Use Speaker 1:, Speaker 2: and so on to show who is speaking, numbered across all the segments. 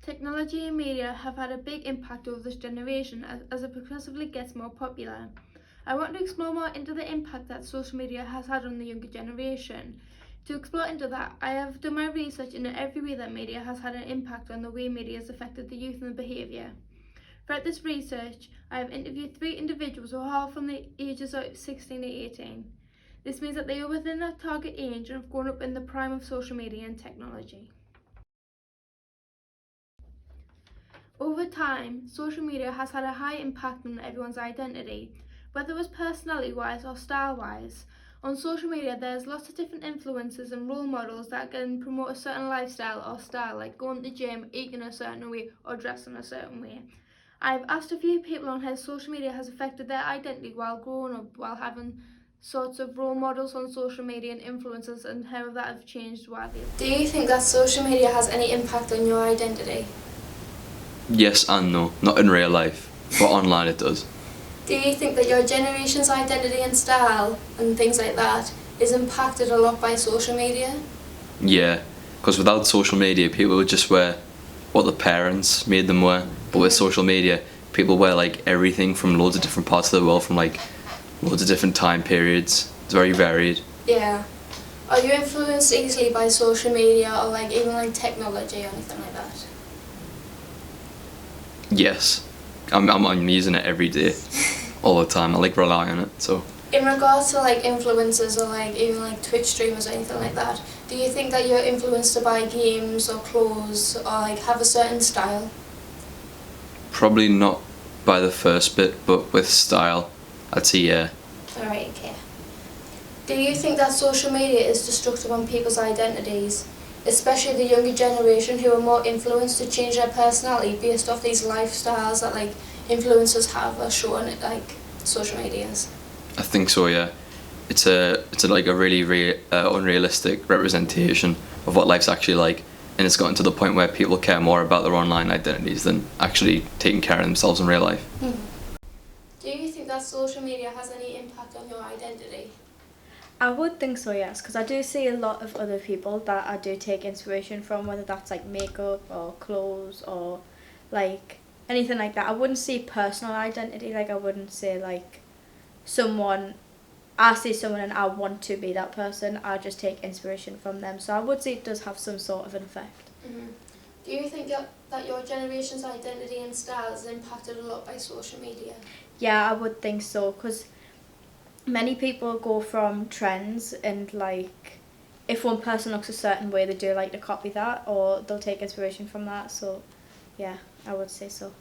Speaker 1: Technology and media have had a big impact over this generation as it progressively gets more popular. I want to explore more into the impact that social media has had on the younger generation. To explore into that, I have done my research into every way that media has had an impact on the way media has affected the youth and their behaviour. Throughout this research, I have interviewed 3 individuals who are all from the ages of 16 to 18. This means that they are within their target age and have grown up in the prime of social media and technology. Over time, social media has had a high impact on everyone's identity, whether it was personality-wise or style-wise. On social media, there's lots of different influencers and role models that can promote a certain lifestyle or style, like going to the gym, eating a certain way, or dressing a certain way. I've asked a few people on how social media has affected their identity while growing up, while having sorts of role models on social media and influencers, and how that have changed while they've. Do you think that social media has any impact on your identity?
Speaker 2: Yes and no. Not in real life, but online it does.
Speaker 1: Do you think that your generation's identity and style and things like that is impacted a lot by social media?
Speaker 2: Yeah, because without social media, people would just wear what the parents made them wear. But with social media, people wear like everything from loads of different parts of the world, from like loads of different time periods. It's very varied.
Speaker 1: Yeah. Are you influenced easily by social media or like even like technology or anything like that?
Speaker 2: Yes, I'm using it every day, all the time. I like rely on it. So
Speaker 1: In regards to like influencers or like even like Twitch streamers or anything like that, do you think that you're influenced to buy games or clothes or like have a certain style?
Speaker 2: probably not by the first bit, but with style, I'd say yeah.
Speaker 1: Alright, okay. Do you think that social media is destructive on people's identities, especially the younger generation who are more influenced to change their personality based off these lifestyles that like influencers have or show on like social medias?
Speaker 2: I think so. Yeah, it's a like a really unrealistic representation of what life's actually like, and it's gotten to the point where people care more about their online identities than actually taking care of themselves in real life.
Speaker 1: Do you think that social media has any impact on your identity?
Speaker 3: I would think so, yes, because I do see a lot of other people that I do take inspiration from, whether that's like makeup or clothes or like anything like that. I wouldn't say personal identity, like I wouldn't say like someone, I see someone and I want to be that person, I just take inspiration from them. So I would say it does have some sort of an effect.
Speaker 1: Do you think that your generation's identity and style is impacted a lot by social media?
Speaker 3: Yeah, I would think so, because many people go from trends and like if one person looks a certain way they do like to copy that or they'll take inspiration from that, so yeah, I would say so.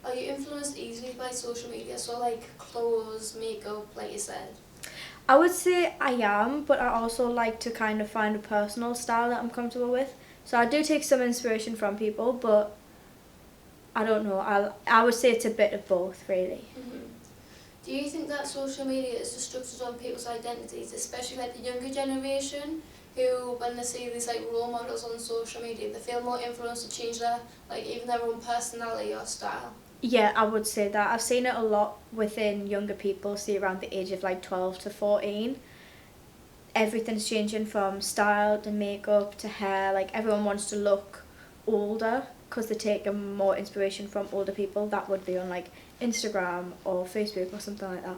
Speaker 1: Are you influenced easily by social media, so like clothes, makeup, like you said?
Speaker 3: I would say I am, but I also like to kind of find a personal style that I'm comfortable with, so I do take some inspiration from people, but I don't know, I would say it's a bit of both really.
Speaker 1: Do you think that social media is destructive on people's identities, especially like the younger generation, who when they see these like role models on social media, they feel more influenced to change their like even their own personality or style?
Speaker 3: Yeah, I would say that. I've seen it a lot within younger people, say around the age of like 12 to 14. Everything's changing from style to makeup to hair. Like everyone wants to look older because they're taking more inspiration from older people that would be on like Instagram or Facebook or something like that.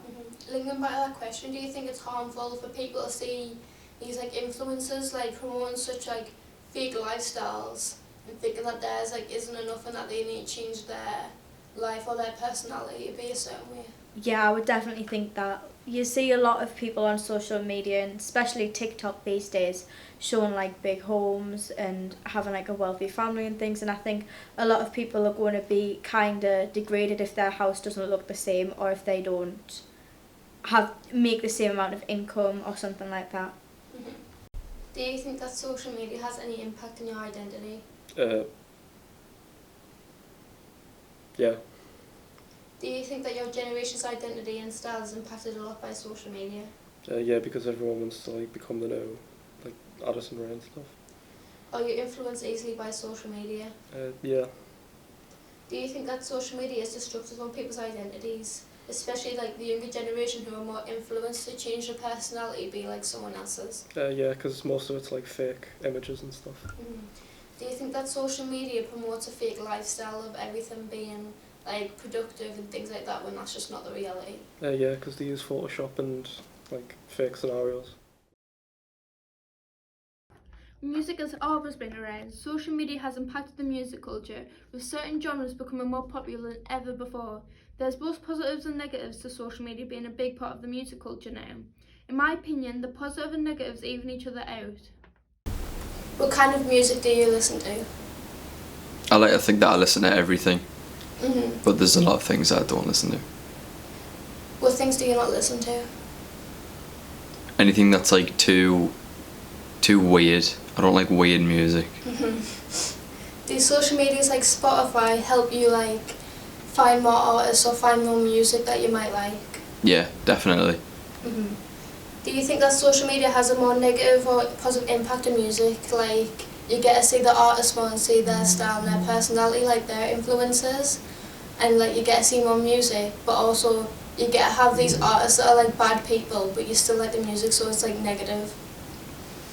Speaker 1: Linking back to that question, do you think it's harmful for people to see these like influencers like promoting such like fake lifestyles and thinking that theirs like isn't enough and that they need to change their life or their personality to be a certain way?
Speaker 3: Yeah, I would definitely think that. You see a lot of people on social media, and especially TikTok these days, showing like big homes and having like a wealthy family and things, and I think a lot of people are going to be kind of degraded if their house doesn't look the same or if they don't make the same amount of income or something like that.
Speaker 1: Do you think that social media has any impact on your identity?
Speaker 4: Yeah.
Speaker 1: Do you think that your generation's identity and style is impacted a lot by social media?
Speaker 4: Yeah, because everyone wants to like become the know, like Addison Rae and stuff.
Speaker 1: Are you influenced easily by social media?
Speaker 4: Yeah.
Speaker 1: Do you think that social media is destructive on people's identities, especially like the younger generation who are more influenced to change their personality, be like someone else's?
Speaker 4: Yeah, because most of it's like fake images and stuff.
Speaker 1: Do you think that social media promotes a fake lifestyle of everything being like productive and things like that when that's just not the reality?
Speaker 4: Yeah, because they use Photoshop and like fake scenarios.
Speaker 1: Music has always been around. Social media has impacted the music culture, with certain genres becoming more popular than ever before. There's both positives and negatives to social media being a big part of the music culture now. In my opinion, the positive and negatives even each other out. What kind of music do you listen to?
Speaker 2: I like to think that I listen to everything,
Speaker 1: Mm-hmm.
Speaker 2: but there's a lot of things that I don't listen to.
Speaker 1: What things do you not listen to?
Speaker 2: Anything that's like too weird. I don't like weird music.
Speaker 1: Mm-hmm. Do social medias like Spotify help you like find more artists or find more music that you might like?
Speaker 2: Yeah, definitely.
Speaker 1: Mm-hmm. Do you think that social media has a more negative or positive impact on music? Like you get to see the artist more and see their style and their personality, like their influences, and like you get to see more music, but also you get to have these artists that are like bad people, but you still like the music, so it's like negative.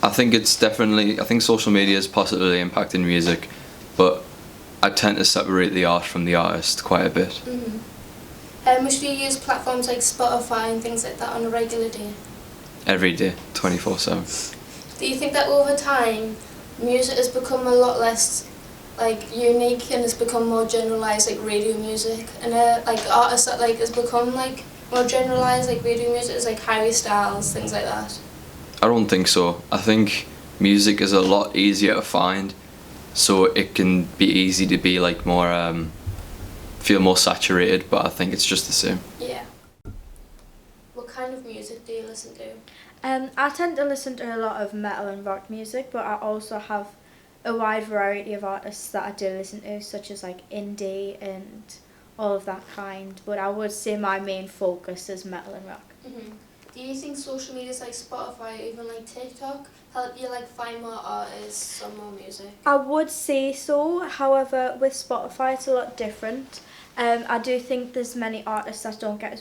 Speaker 2: I think social media is positively impacting music, but I tend to separate the art from the artist quite a bit.
Speaker 1: Mm-hmm. How much do you use platforms like Spotify and things like that on a regular day?
Speaker 2: Every day, 24/7.
Speaker 1: Do you think that over time, music has become a lot less like unique and has become more generalised like radio music, and like artists that like has become like more generalised like radio music is like Harry Styles, things like that?
Speaker 2: I don't think so. I think music is a lot easier to find, so it can be easy to be like more, feel more saturated, but I think it's just the same.
Speaker 1: Yeah. What kind of music do you listen to?
Speaker 3: I tend to listen to a lot of metal and rock music, but I also have a wide variety of artists that I do listen to, such as like indie and all of that kind. But I would say my main focus is metal and rock.
Speaker 1: Mm-hmm. Do you think social medias like Spotify or even like TikTok help you like find more artists or more music?
Speaker 3: I would say so. However, with Spotify, it's a lot different. I do think there's many artists that don't get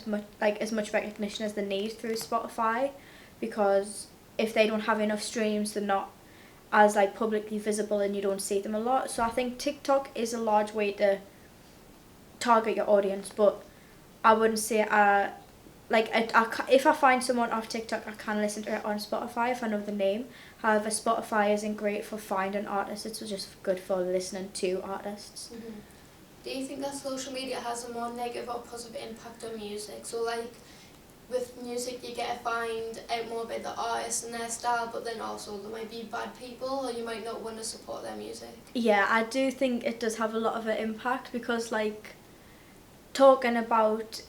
Speaker 3: as much recognition as they need through Spotify, because if they don't have enough streams, they're not as like publicly visible and you don't see them a lot. So I think TikTok is a large way to target your audience, but I wouldn't say if I find someone off TikTok, I can listen to it on Spotify if I know the name. However, Spotify isn't great for finding artists, it's just good for listening to artists.
Speaker 1: Mm-hmm. Do you think that social media has a more negative or positive impact on music? So like with music you get to find out more about the artist and their style, but then also there might be bad people or you might not want to support their music.
Speaker 3: Yeah, I do think it does have a lot of an impact, because like talking about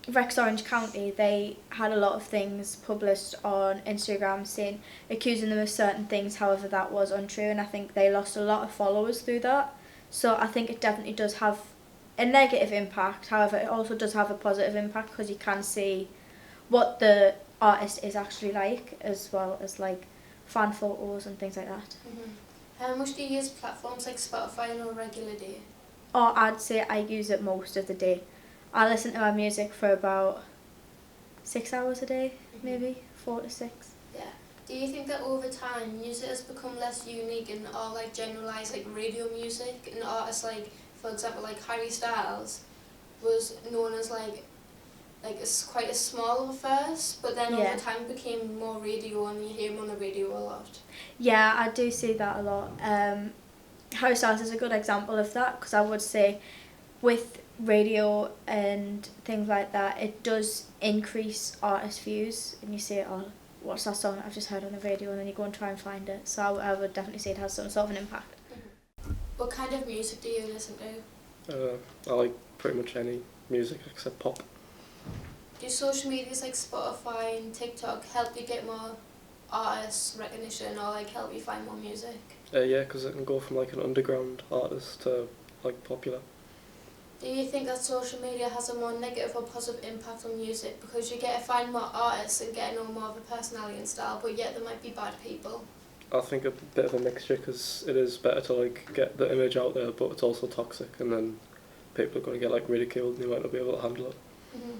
Speaker 3: Rex Orange County, they had a lot of things published on Instagram accusing them of certain things, however that was untrue, and I think they lost a lot of followers through that. So I think it definitely does have a negative impact, however it also does have a positive impact, because you can see what the artist is actually like, as well as like fan photos and things like that.
Speaker 1: Mm-hmm. How much do you use platforms like Spotify on a regular day?
Speaker 3: Or I'd say I use it most of the day. I listen to my music for about 6 hours a day, maybe 4 to 6.
Speaker 1: Yeah. Do you think that over time music has become less unique and all like generalised like radio music, and artists like, for example, like Harry Styles was known as like it's quite a small first, but then over time became more radio and you hear him on the radio a lot?
Speaker 3: Yeah, I do see that a lot. Harry Styles is a good example of that, because I would say with radio and things like that, it does increase artist views, and you say, oh, what's that song that I've just heard on the radio, and then you go and try and find it. So I would definitely say it has some sort of an impact.
Speaker 1: Mm-hmm. What kind of music do you listen to?
Speaker 4: I like pretty much any music except pop.
Speaker 1: Do social medias like Spotify and TikTok help you get more artist recognition or like help you find more music?
Speaker 4: Yeah, because it can go from like an underground artist to like popular.
Speaker 1: Do you think that social media has a more negative or positive impact on music, because you get to find more artists and get to know more of a personality and style, but yet there might be bad people?
Speaker 4: I think a bit of a mixture, because it is better to like get the image out there, but it's also toxic, and then people are going to get like ridiculed and they might not be able to handle it.
Speaker 1: Mm-hmm.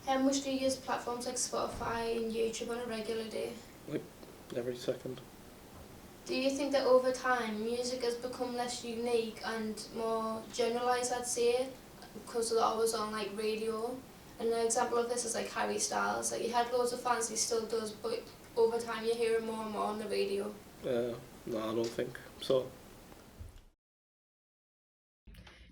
Speaker 1: How much do you use platforms like Spotify and YouTube on a regular day?
Speaker 4: Like every second.
Speaker 1: Do you think that over time music has become less unique and more generalised, I'd say, because a lot of it was on like radio? And an example of this is like Harry Styles. Like he had loads of fans, he still does, but over time you hear him more and more on the radio.
Speaker 4: No, I don't think so.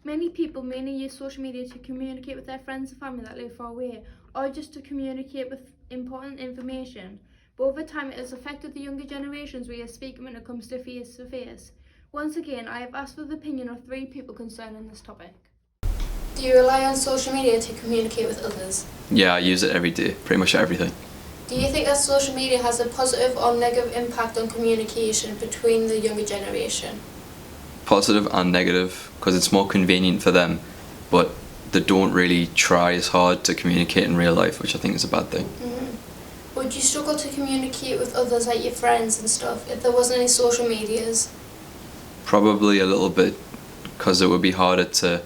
Speaker 1: Many people mainly use social media to communicate with their friends and family that live far away, or just to communicate with important information. But over time it has affected the younger generations way of speaking when it comes to face-to-face. Once again, I have asked for the opinion of 3 people concerning this topic. Do you rely on social media to communicate with others?
Speaker 2: Yeah, I use it every day, pretty much everything.
Speaker 1: Do you think that social media has a positive or negative impact on communication between the younger generation?
Speaker 2: Positive and negative, because it's more convenient for them, but they don't really try as hard to communicate in real life, which I think is a bad thing.
Speaker 1: Would you struggle to communicate with others, like your friends and stuff, if there wasn't any social medias?
Speaker 2: Probably a little bit, because it would be harder to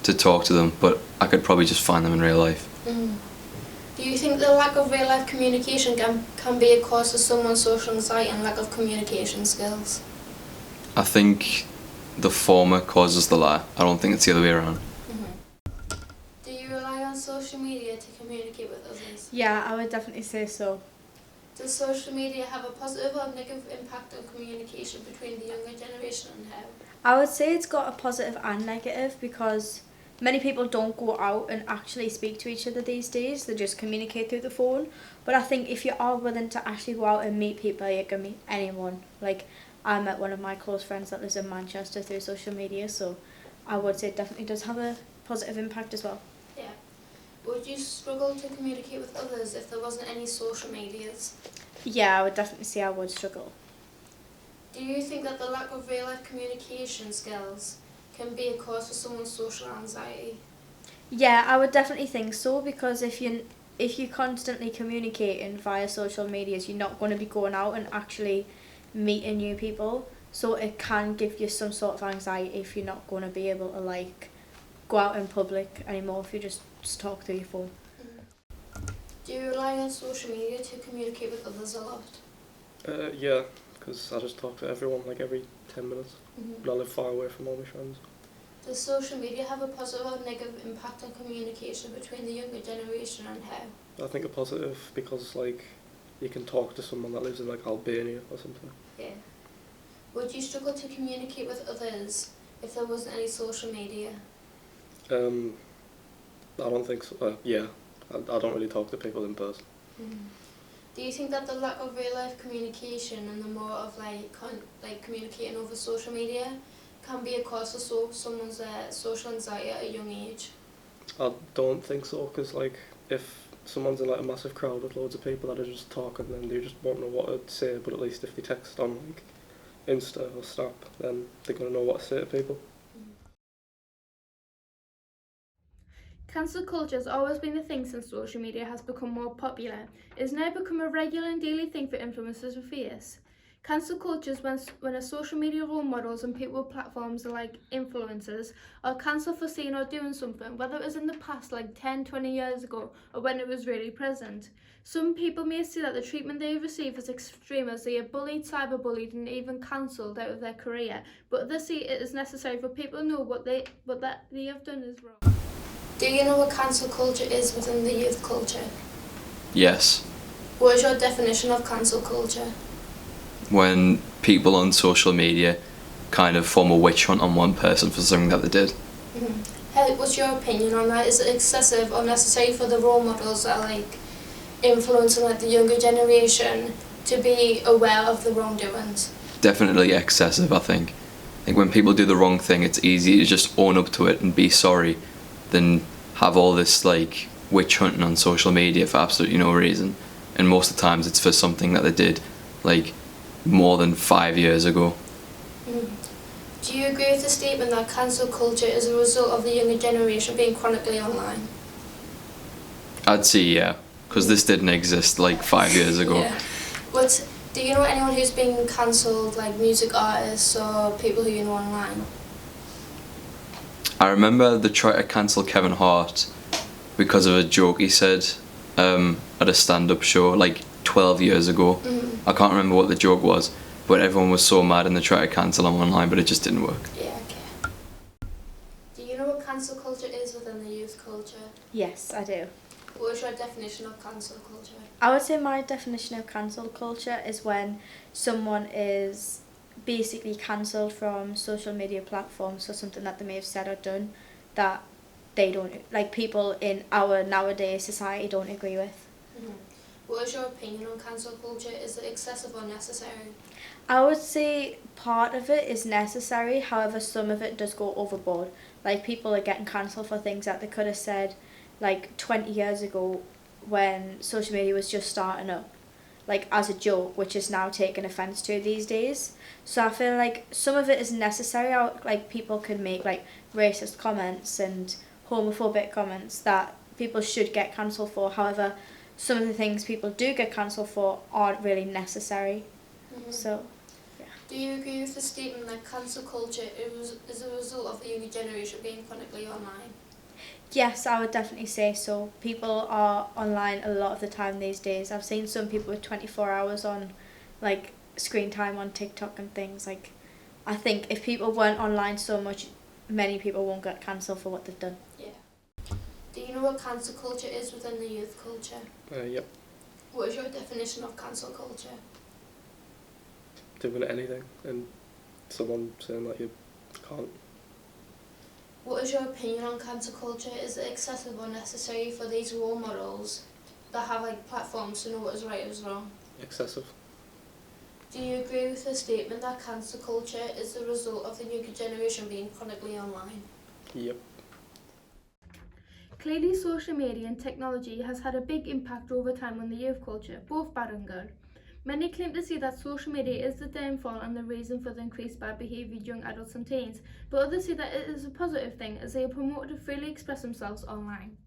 Speaker 2: talk to them, but I could probably just find them in real life.
Speaker 1: Do you think the lack of real life communication can be a cause of someone's social anxiety and lack of communication skills?
Speaker 2: I think the former causes the latter. I don't think it's the other way around.
Speaker 1: Do you rely on social media to communicate with others?
Speaker 3: Yeah, I would definitely say so.
Speaker 1: Does social media have a positive or negative impact on communication between the younger generation and how?
Speaker 3: I would say it's got a positive and negative because many people don't go out and actually speak to each other these days. They just communicate through the phone. But I think if you are willing to actually go out and meet people, you can meet anyone. Like, I met one of my close friends that lives in Manchester through social media, so I would say it definitely does have a positive impact as well.
Speaker 1: Yeah. Would you struggle to communicate with others if there wasn't any social medias?
Speaker 3: Yeah, I would definitely say I would struggle.
Speaker 1: Do you think that the lack of real life communication skills can be a cause for someone's social anxiety?
Speaker 3: Yeah, I would definitely think so, because if you're constantly communicating via social medias, you're not going to be going out and actually meeting new people, so it can give you some sort of anxiety if you're not going to be able to like go out in public anymore if you just talk through your phone.
Speaker 1: Do you rely on social media to communicate with others a lot?
Speaker 4: Yeah, because I just talk to everyone like every 10 minutes. But I live far away from all my friends.
Speaker 1: Does social media have a positive or negative impact on communication between the younger generation and how?
Speaker 4: I think a positive because like you can talk to someone that lives in like Albania or something.
Speaker 1: Yeah. Would you struggle to communicate with others if there wasn't any social media?
Speaker 4: I don't think so. Yeah, I don't really talk to people in person.
Speaker 1: Do you think that the lack of real life communication and the more of like communicating over social media can be a cause for someone's social anxiety at a young age? I
Speaker 4: don't think so, because like if someone's in like a massive crowd with loads of people that are just talking, then they just won't know what to say. But at least if they text on like Insta or Snap, then they're gonna know what to say to people.
Speaker 1: Cancel culture has always been a thing since social media has become more popular. It has now become a regular and daily thing for influencers to face. Cancel culture is when a social media role models and people with platforms like influencers are cancelled for saying or doing something, whether it was in the past like 10, 20 years ago or when it was really present. Some people may say that the treatment they receive is extreme, as they are bullied, cyberbullied and even cancelled out of their career, but others say it is necessary for people to know what they have done is wrong. Do you know what cancel culture is within the youth culture?
Speaker 2: Yes.
Speaker 1: What is your definition of cancel culture?
Speaker 2: When people on social media kind of form a witch hunt on one person for something that they did.
Speaker 1: What's your opinion on that? Is it excessive or necessary for the role models that are like influencing like the younger generation to be aware of the wrongdoings?
Speaker 2: Definitely excessive, I think. I think when people do the wrong thing, it's easy to just own up to it and be sorry than have all this like witch hunting on social media for absolutely no reason. And most of the times it's for something that they did like more than 5 years ago.
Speaker 1: Do you agree with the statement that cancel culture is a result of the younger generation being chronically online?
Speaker 2: I'd say yeah, because this didn't exist like 5 years ago.
Speaker 1: Yeah. But do you know anyone who's been cancelled, like music artists or people who you know online?
Speaker 2: I remember they tried to cancel Kevin Hart because of a joke he said at a stand-up show like 12 years ago. I can't remember what the joke was, but everyone was so mad and they tried to cancel them online, but it just didn't work.
Speaker 1: Yeah, okay. Do you know what cancel culture is within the youth culture?
Speaker 3: Yes, I do.
Speaker 1: What is your definition of cancel culture?
Speaker 3: I would say my definition of cancel culture is when someone is basically cancelled from social media platforms for something that they may have said or done that they don't, like people in our nowadays society don't agree with.
Speaker 1: What is your opinion on cancel culture? Is it excessive or necessary?
Speaker 3: I would say part of it is necessary, however some of it does go overboard. Like people are getting cancelled for things that they could have said like 20 years ago when social media was just starting up, like as a joke, which is now taken offence to these days. So I feel like some of it is necessary. Like people can make like racist comments and homophobic comments that people should get cancelled for. However, some of the things people do get cancelled for aren't really necessary. So
Speaker 1: Do you agree with the statement that cancel culture is a result of the younger generation being chronically online?
Speaker 3: yes, I would definitely say so. People are online a lot of the time these days. I've seen some people with 24 hours on like screen time on TikTok and things. Like I think if people weren't online so much, many people won't get cancelled for what they've done.
Speaker 1: Yeah. Do you know what cancel culture is within the youth culture?
Speaker 4: Yep.
Speaker 1: What is your definition of cancel culture?
Speaker 4: Doing anything and someone saying that you can't.
Speaker 1: What is your opinion on cancel culture? Is it excessive or necessary for these role models that have like platforms to know what is right and what is wrong?
Speaker 4: Excessive.
Speaker 1: Do you agree with the statement that cancel culture is the result of the younger generation being chronically online?
Speaker 4: Yep.
Speaker 1: Clearly, social media and technology has had a big impact over time on the youth culture, both bad and good. Many claim to see that social media is the downfall and the reason for the increased bad behaviour of young adults and teens, but others say that it is a positive thing as they are promoted to freely express themselves online.